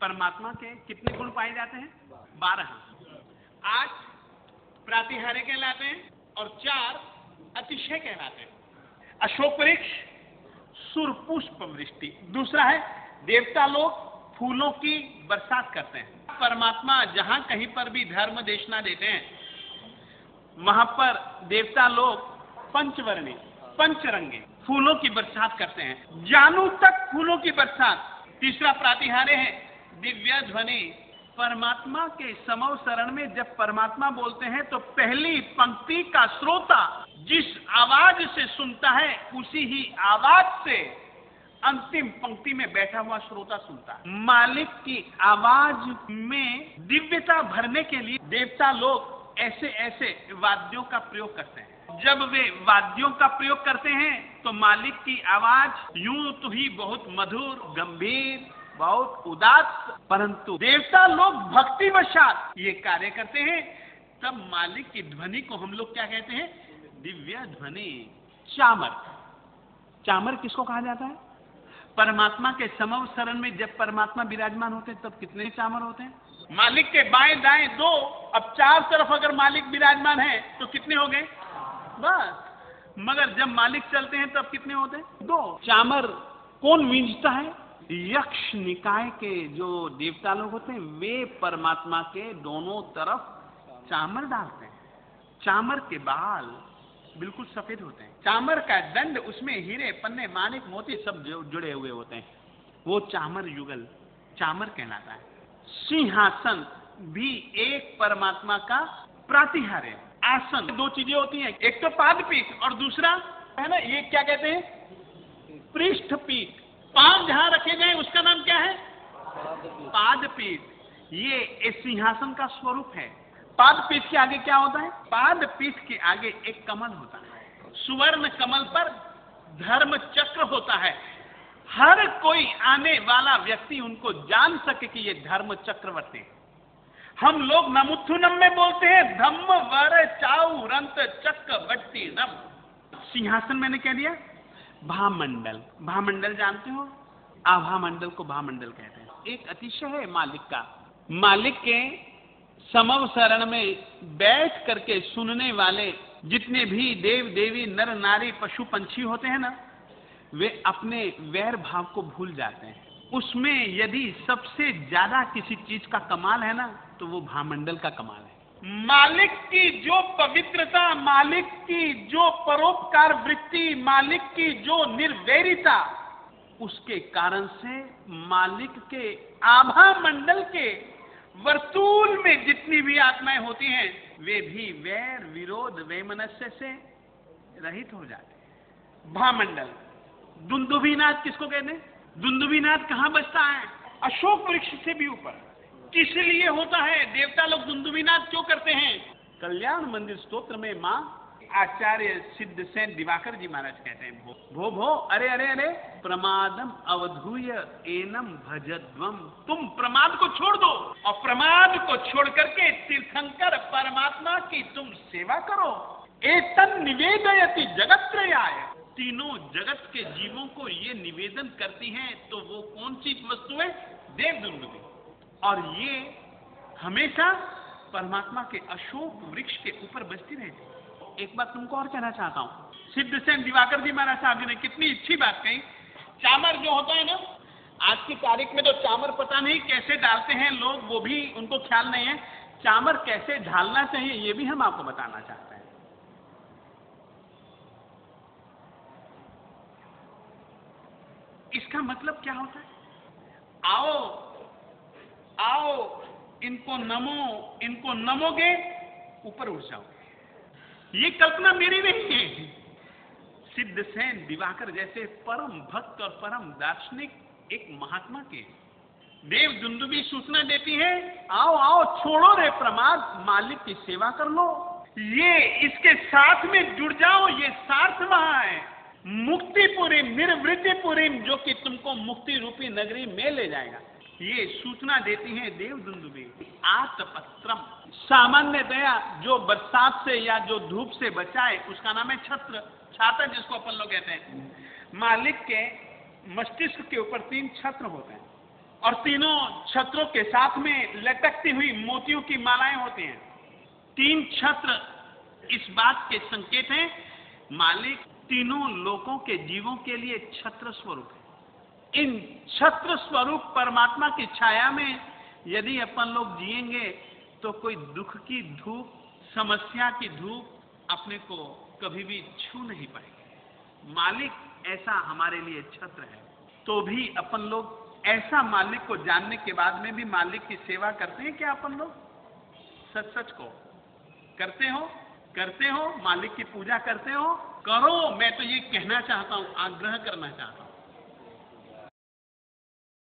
परमात्मा के कितने गुण पाए जाते हैं? 12। 8 प्रातिहार्य कहलाते हैं और 4 अतिशय कहलाते हैं। अशोक वृक्ष, सुरपुष्प वृष्टि। दूसरा है देवता लोग फूलों की बरसात करते हैं। परमात्मा जहां कहीं पर भी धर्म देशना देते हैं वहां पर देवता लोग पंचवर्णी, पंचरंगे फूलों की बरसात करते हैं, जानू तक फूलों की बरसात। तीसरा प्रातिहार्य है दिव्य ध्वनि। परमात्मा के समव शरण में जब परमात्मा बोलते हैं तो पहली पंक्ति का श्रोता जिस आवाज से सुनता है उसी ही आवाज से अंतिम पंक्ति में बैठा हुआ श्रोता सुनता है। मालिक की आवाज में दिव्यता भरने के लिए देवता लोग ऐसे ऐसे वाद्यों का प्रयोग करते हैं। जब वे वाद्यों का प्रयोग करते हैं तो मालिक की आवाज यूं तो ही बहुत मधुर, गंभीर, बहुत उदास, परंतु देवता लोग भक्तिवशात ये कार्य करते हैं तब मालिक की ध्वनि को हम लोग क्या कहते हैं? दिव्य ध्वनि। चामर, चामर किसको कहा जाता है? परमात्मा के समव शरण में जब परमात्मा विराजमान होते हैं तब कितने चामर होते हैं? मालिक के बाएं दाएं 2, अब 4 तरफ अगर मालिक विराजमान है तो कितने हो गए? बस। मगर जब मालिक चलते हैं तब कितने होते हैं? 2। चामर कौन विंजता है? यक्ष निकाय के जो देवता लोग होते हैं वे परमात्मा के दोनों तरफ चामर डालते हैं। चामर के बाल बिल्कुल सफेद होते हैं। चामर का दंड, उसमें हीरे, पन्ने, माणिक, मोती सब जुड़े हुए होते हैं। वो चामर युगल चामर कहलाता है। सिंहासन भी एक परमात्मा का प्रातिहार्य। आसन 2 चीजें होती हैं, एक तो पादपीठ और दूसरा है ना, ये क्या कहते हैं? पृष्ठपीठ। पांव जहां रखे जाए उसका नाम क्या है? पादपीठ। ये सिंहासन का स्वरूप है। पादपीठ के आगे क्या होता है? पादपीठ के आगे एक कमल होता है। सुवर्ण कमल पर धर्म चक्र होता है। हर कोई आने वाला व्यक्ति उनको जान सके कि ये धर्म चक्रवर्ती है। हम लोग नमुत्थुनम में बोलते हैं धम्म वर चाउ रंत चक्रवर्ती नम। सिंहासन मैंने कह दिया। भामंडल, भामंडल जानते हो? आभामंडल को भामंडल कहते हैं। एक अतिशय है मालिक का। मालिक के समव शरण में बैठ करके सुनने वाले जितने भी देव देवी, नर नारी, पशु पंछी होते हैं ना, वे अपने वैर भाव को भूल जाते हैं। उसमें यदि सबसे ज्यादा किसी चीज का कमाल है ना तो वो भामंडल का कमाल है। मालिक की जो पवित्रता, मालिक की जो परोपकार वृत्ति, मालिक की जो निर्वैरिता, उसके कारण से मालिक के आभा मंडल के वर्तुल में जितनी भी आत्माएं होती हैं वे भी वैर, विरोध, वैमनस्य से रहित हो जाते हैं। भामंडल। दुंदुभिनाथ किसको कहते हैं? दुंदुभिनाथ कहां बसता है? अशोक वृक्ष से भी ऊपर। किस लिए होता है? देवता लोग दुंदुभिनाथ क्यों करते हैं? कल्याण मंदिर स्तोत्र में मां आचार्य सिद्ध सेन दिवाकर जी महाराज कहते हैं, भो भो अरे अरे अरे प्रमादम अवधूय एनम भजध्वम। तुम प्रमाद को छोड़ दो और प्रमाद को छोड़ करके तीर्थंकर परमात्मा की तुम सेवा करो। एतन निवेदयति जगत्त्रयाय। तीनों जगत के जीवों को ये निवेदन करती हैं तो वो कौन सी वस्तु है? देव दुंदुभि। और ये हमेशा परमात्मा के अशोक वृक्ष के ऊपर बसती रहती। एक बात तुमको और कहना चाहता हूं, सिद्ध सेन दिवाकर जी महाराज साहब जी ने कितनी अच्छी बात कही। चामर जो होता है ना, आज की तारीख में तो चामर पता नहीं कैसे डालते हैं लोग, वो भी उनको ख्याल नहीं है। चामर कैसे ढालना चाहिए ये भी हम आपको बताना चाहते हैं। इसका मतलब क्या होता है? आओ आओ इनको नमो, इनको नमोगे ऊपर उठ जाओगे। ये कल्पना मेरी नहीं है। सिद्ध सेन दिवाकर जैसे परम भक्त और परम दार्शनिक एक महात्मा के देव दुंदुभि सूचना देती है, आओ आओ छोड़ो रे प्रमाद, मालिक की सेवा कर लो। ये इसके साथ में जुड़ जाओ, ये सार्थ वहां है। मुक्तिपुरीम, निर्वृत्तिपुरीम, जो कि तुमको मुक्ति रूपी नगरी में ले जाएगा। ये सूचना देती है देव दुंदुभि। आतपत्रम, सामान्यतया जो बरसात से या जो धूप से बचाए उसका नाम है छत्र, छाता जिसको अपन लोग कहते हैं। मालिक के मस्तिष्क के ऊपर 3 छत्र होते हैं और तीनों छत्रों के साथ में लटकती हुई मोतियों की मालाएं होती हैं। 3 छत्र इस बात के संकेत हैं, मालिक तीनों लोकों के जीवों के लिए छत्र स्वरूप है। इन छत्र स्वरूप परमात्मा की छाया में यदि अपन लोग जिएंगे तो कोई दुख की धूप, समस्या की धूप अपने को कभी भी छू नहीं पाएगी। मालिक ऐसा हमारे लिए छत्र है, तो भी अपन लोग ऐसा मालिक को जानने के बाद में भी मालिक की सेवा करते हैं क्या? अपन लोग सच सच को करते हो मालिक की पूजा करते हो? करो, मैं तो ये कहना चाहता हूं, आग्रह करना चाहता हूं।